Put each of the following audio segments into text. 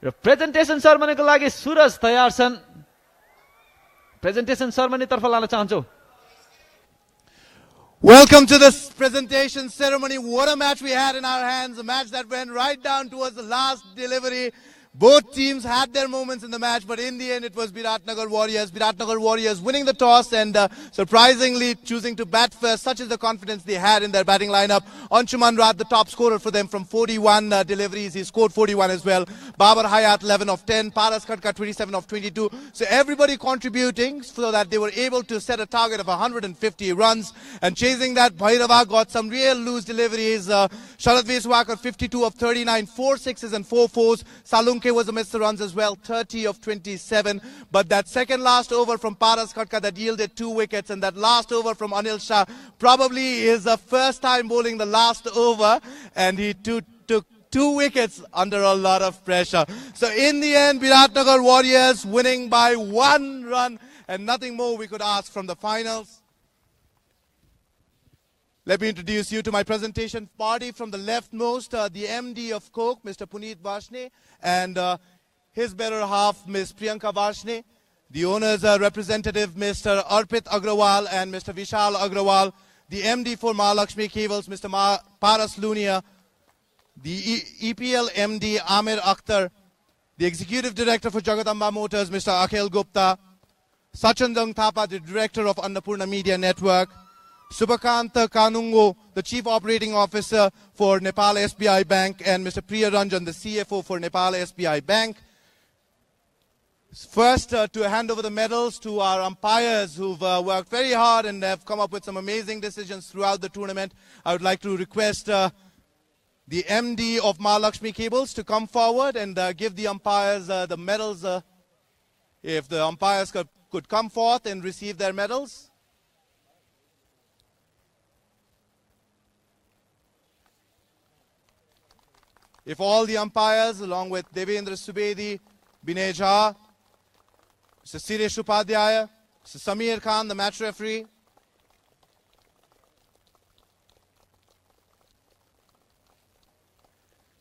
र presentation सेरेमनीको लागि सुरज तयार छन् प्रेजेन्टेसन सेरेमनी तर्फ लान चाहन्छु Welcome to this presentation ceremony. What a match we had in our hands. A match that went right down towards the last delivery. Both teams had their moments in the match, but in the end it was Biratnagar Warriors. Biratnagar Warriors winning the toss and surprisingly choosing to bat first. Such is the confidence they had in their batting lineup. Anshuman Rath, the top scorer for them from 41 deliveries. He scored 41 as well. Babar Hayat, 11 of 10. Paras Khatka, 27 of 22. So everybody contributing so that they were able to set a target of 150 runs. And chasing that, Bhairava got some real loose deliveries. Sharad Veswakar, 52 of 39. 4 sixes and 4 fours. Salung was amidst the runs as well, 30 of 27. But that second last over from Paras Khatka that yielded 2 wickets, and that last over from Anil Shah probably is the first time bowling the last over, and he took 2 wickets under a lot of pressure. So in the end, Biratnagar Warriors winning by 1 run, and nothing more we could ask from the finals. Let me introduce you to my presentation party. From the leftmost, the MD of Coke, Mr. Puneet Varshney, and his better half, Ms. Priyanka Varshney. The owner's representative, Mr. Arpit Agrawal and Mr. Vishal Agrawal. The MD for Mahalakshmi Cables, Mr. Paras Lunia. The EPL MD, Amir Akhtar. The Executive Director for Jagadamba Motors, Mr. Akhil Gupta. Sachandang Thapa, the Director of Annapurna Media Network. Subhakanta Kanungo, the Chief Operating Officer for Nepal SBI Bank, and Mr. Priya Ranjan, the CFO for Nepal SBI Bank. First, to hand over the medals to our umpires who've worked very hard and have come up with some amazing decisions throughout the tournament. I would like to request the MD of Mahalakshmi Cables to come forward and give the umpires the medals. If the umpires could come forth and receive their medals. If all the umpires, along with Devendra Subedi, Binay Jha, Mr. Siresh Upadhyaya, Mr. Samir Khan, the match referee,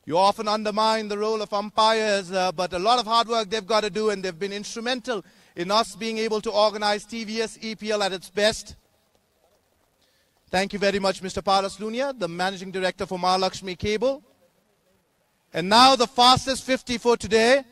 you often undermine the role of umpires, but a lot of hard work they've got to do, and they've been instrumental in us being able to organize TVS EPL at its best. Thank you very much, Mr. Paras Lunia, the Managing Director for Mahalakshmi Cable. And now the fastest 50 for today.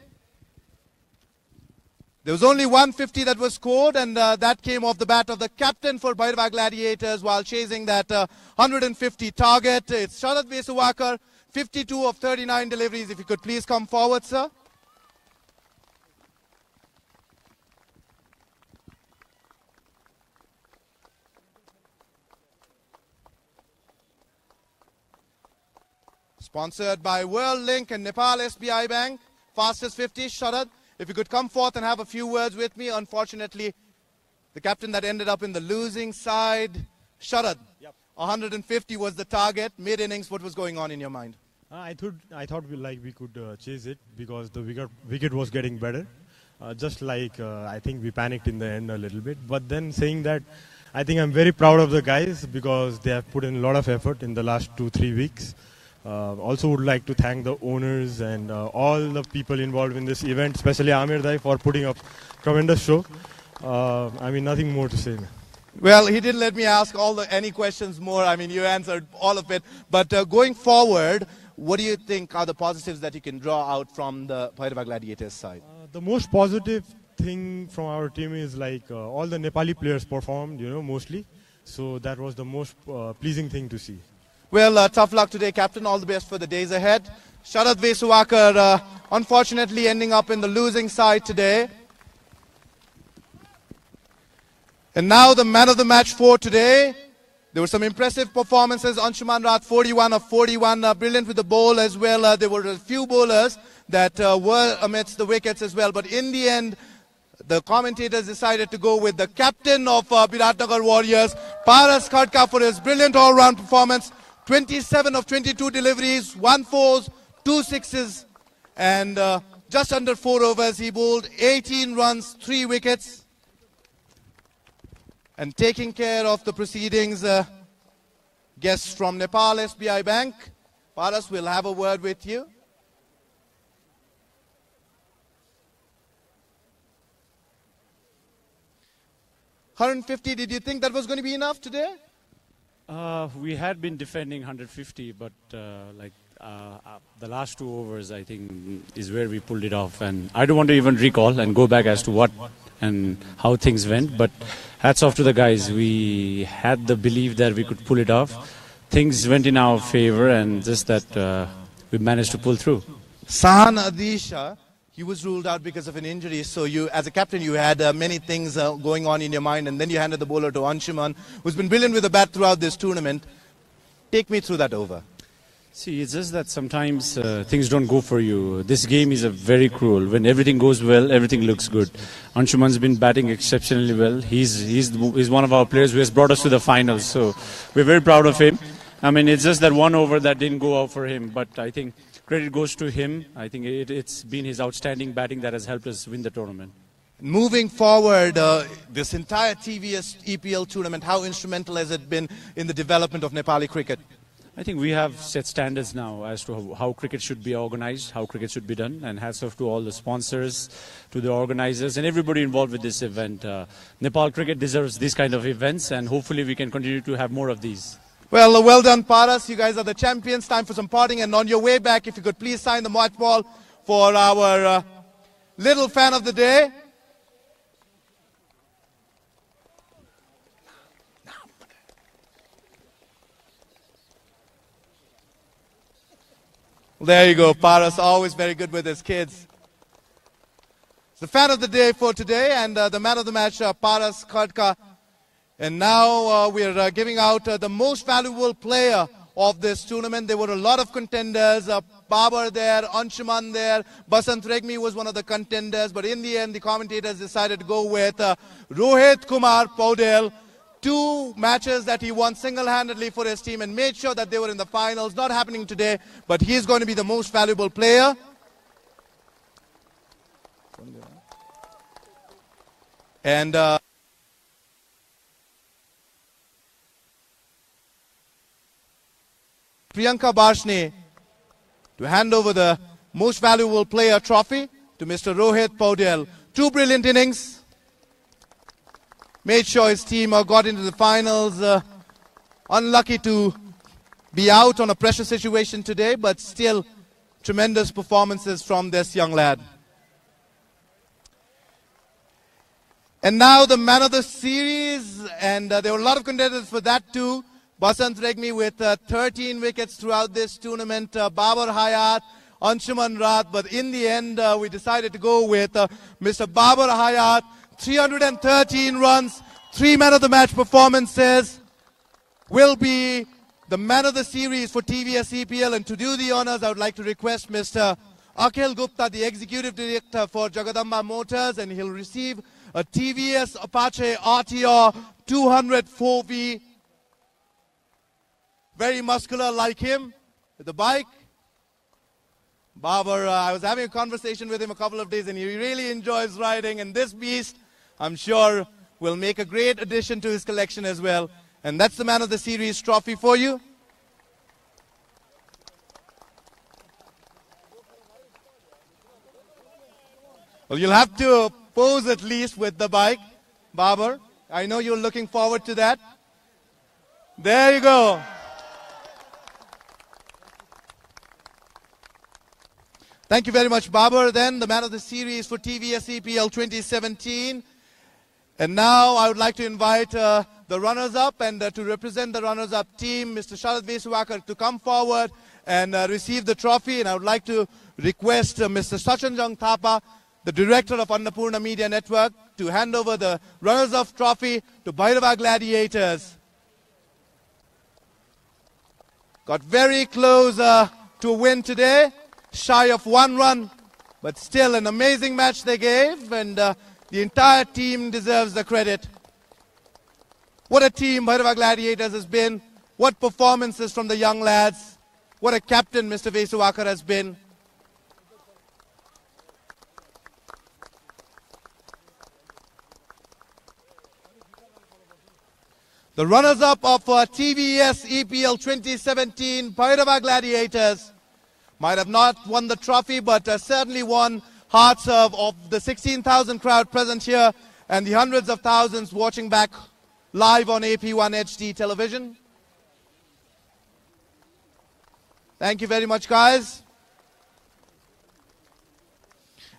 There was only 150 that was scored, and that came off the bat of the captain for Bhairava Gladiators while chasing that 150 target. It's Sharad Veswakar, 52 of 39 deliveries. If you could please come forward, sir. Sponsored by World Link and Nepal SBI Bank. Fastest 50, Sharad. If you could come forth and have a few words with me. Unfortunately, the captain that ended up in the losing side. Sharad, yep. 150 was the target. Mid-innings, what was going on in your mind? I thought we could chase it because the wicket was getting better. I think we panicked in the end a little bit. But then saying that, I think I'm very proud of the guys because they have put in a lot of effort in the last 2-3 weeks. Also would like to thank the owners and all the people involved in this event, especially Amir Dai for putting up tremendous show. Nothing more to say. Well, he didn't let me ask any questions more. You answered all of it. But going forward, what do you think are the positives that you can draw out from the Bhairava Gladiators side? The most positive thing from our team is all the Nepali players performed, mostly. So that was the most pleasing thing to see. Well, tough luck today, Captain. All the best for the days ahead. Sharad Veswakar, unfortunately ending up in the losing side today. And now the man of the match for today. There were some impressive performances. Anshuman Rath, 41 of 41. Brilliant with the bowl as well. There were a few bowlers that were amidst the wickets as well. But in the end, the commentators decided to go with the captain of Biratnagar Warriors, Paras Khatka, for his brilliant all-round performance. 27 of 22 deliveries, 1 fours, 2 sixes, and just under 4 overs. He bowled 18 runs, 3 wickets. And taking care of the proceedings, guests from Nepal SBI Bank. Paras, will have a word with you. 150, did you think that was going to be enough today? We had been defending 150, but the last 2 overs, I think, is where we pulled it off. And I don't want to even recall and go back as to what and how things went. But hats off to the guys. We had the belief that we could pull it off. Things went in our favor, and just that we managed to pull through. Sahan Adisha, he was ruled out because of an injury. So you, as a captain, you had many things going on in your mind. And then you handed the bowler to Anshuman, who's been brilliant with the bat throughout this tournament. Take me through that over. See, it's just that sometimes things don't go for you. This game is very cruel. When everything goes well, everything looks good. Anshuman's been batting exceptionally well. He's one of our players who has brought us to the finals. So we're very proud of him. I mean, it's just that 1 over that didn't go out for him. But I think credit goes to him. I think it's been his outstanding batting that has helped us win the tournament. Moving forward, this entire TVS EPL tournament, how instrumental has it been in the development of Nepali cricket? I think we have set standards now as to how cricket should be organized, how cricket should be done, and hats off to all the sponsors, to the organizers, and everybody involved with this event. Nepal cricket deserves these kind of events, and hopefully we can continue to have more of these. Well, well done, Paras. You guys are the champions. Time for some parting, and on your way back, if you could please sign the match ball for our little fan of the day. There you go, Paras, always very good with his kids. It's the fan of the day for today, and the man of the match, Paras Khadka. And now we are giving out the most valuable player of this tournament. There were a lot of contenders, Babar there, Anshuman there, Basant Regmi was one of the contenders, but in the end the commentators decided to go with Rohit Kumar Paudel. 2 matches that he won single-handedly for his team and made sure that they were in the finals. Not happening today, but he's going to be the most valuable player. And Priyanka Barshne to hand over the most valuable player trophy to Mr. Rohit Paudel. 2 brilliant innings. Made sure his team got into the finals. Unlucky to be out on a pressure situation today, but still tremendous performances from this young lad. And now the man of the series, and there were a lot of contenders for that too. Basant Regmi with 13 wickets throughout this tournament. Babar Hayat, Anshuman Rath, but in the end we decided to go with Mr. Babar Hayat. 313 runs, 3 man of the match performances, will be the man of the series for TVS EPL. And to do the honors, I would like to request Mr. Akhil Gupta, the executive director for Jagadamba Motors, and he'll receive a TVS Apache RTR 204V. Very muscular like him with the bike. Babar, I was having a conversation with him a couple of days and he really enjoys riding, and this beast, I'm sure, will make a great addition to his collection as well. And that's the man of the series trophy for you. Well, you'll have to pose at least with the bike, Babar. I know you're looking forward to that. There you go. Thank you very much, Babar. Then the man of the series for TVS EPL 2017. And now I would like to invite the runners-up, and to represent the runners-up team, Mr. Sharad Veswakar, to come forward and receive the trophy. And I would like to request Mr. Sachanjang Thapa, the director of Annapurna Media Network, to hand over the runners-up trophy to Bhairava Gladiators. Got very close to a win today. Shy of 1 run, but still an amazing match they gave, and the entire team deserves the credit. What a team Bhairava Gladiators has been. What performances from the young lads. What a captain Mr. Veswakar has been. The runners-up of TVS EPL 2017, Bhairava Gladiators, might have not won the trophy, but certainly won hearts of the 16,000 crowd present here and the hundreds of thousands watching back live on AP1 HD television. Thank you very much, guys.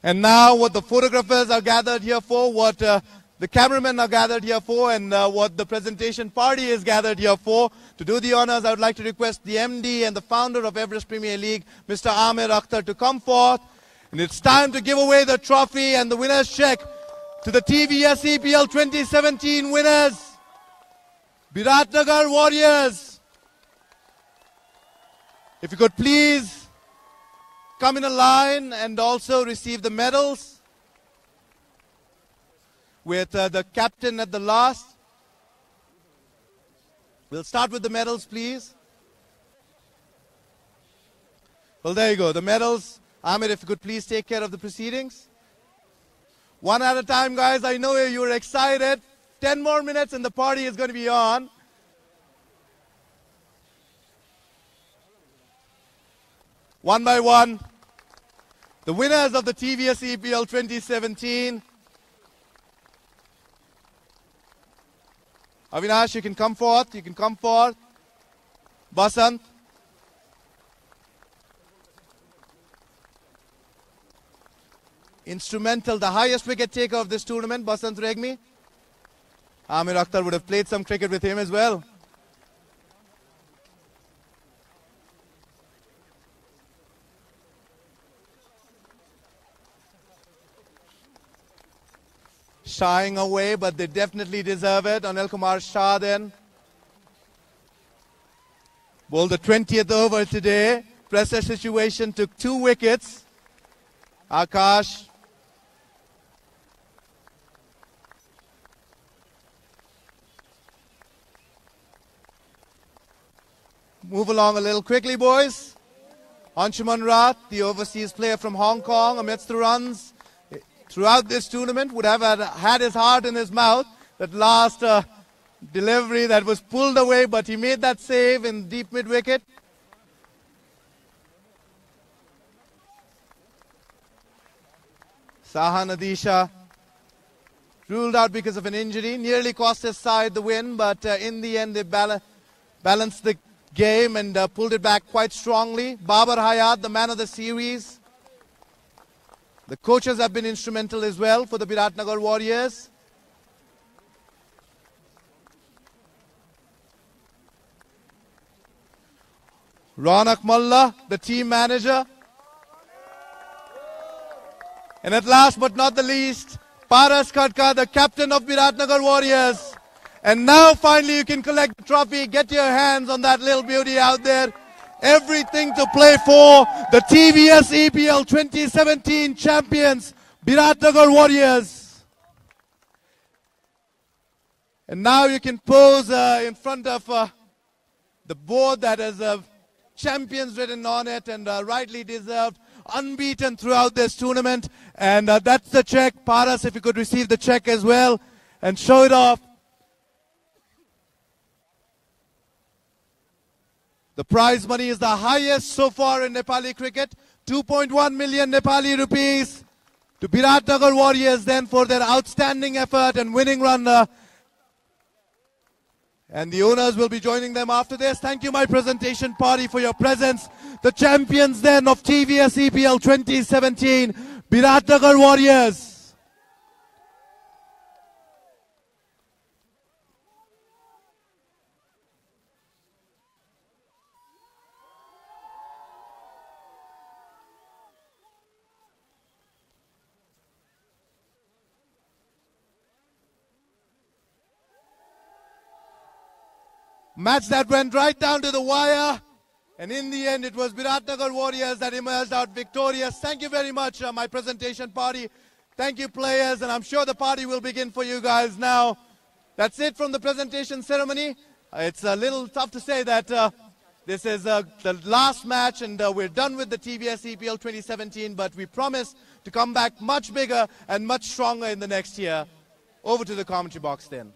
And now what the photographers are gathered here for, what the cameramen are gathered here for, and what the presentation party is gathered here for. To do the honors, I would like to request the MD and the founder of Everest Premier League, Mr. Amir Akhtar, to come forth. And it's time to give away the trophy and the winner's check to the TVS EPL 2017 winners, Biratnagar Warriors. If you could please come in a line and also receive the medals with the captain at the last. We'll start with the medals, please. Well, there you go, the medals. Amir, if you could please take care of the proceedings. One at a time, guys. I know you're excited. 10 more minutes and the party is going to be on. One by one, the winners of the TVS EPL 2017. Avinash, you can come forth. You can come forth. Basant. Instrumental, the highest wicket taker of this tournament, Basant Regmi. Amir Akhtar would have played some cricket with him as well. Shying away, but they definitely deserve it. Anil Kumar Shah then bowled the 20th over today. Pressure situation, took 2 wickets. Akash. Move along a little quickly, boys. Anshuman Rath, the overseas player from Hong Kong, amidst the runs throughout this tournament, would have had his heart in his mouth. That last delivery that was pulled away, but he made that save in deep mid-wicket. Saha Nadisha ruled out because of an injury. Nearly cost his side the win, but in the end they balanced the game and pulled it back quite strongly. Babar Hayat, the man of the series. The coaches have been instrumental as well for the Biratnagar Warriors. Ronak Malla, the team manager. And at last but not the least, Paras Khadka, the captain of Biratnagar Warriors. And now finally you can collect the trophy. Get your hands on that little beauty out there. Everything to play for. The TVS EPL 2017 champions, Biratnagar Warriors. And now you can pose in front of the board that has champions written on it, and rightly deserved, unbeaten throughout this tournament. And that's the check. Paras, if you could receive the check as well and show it off. The prize money is the highest so far in Nepali cricket, 2.1 million Nepali rupees to Biratnagar Warriors then for their outstanding effort and winning run. And the owners will be joining them after this. Thank you, my presentation party, for your presence. The champions then of TVS EPL 2017, Biratnagar Warriors. Match that went right down to the wire, and in the end it was Biratnagar Warriors that emerged out victorious. Thank you very much, my presentation party. Thank you, players, and I'm sure the party will begin for you guys now. That's it from the presentation ceremony. It's a little tough to say that this is the last match and we're done with the TVS EPL 2017, but we promise to come back much bigger and much stronger in the next year. Over to the commentary box then.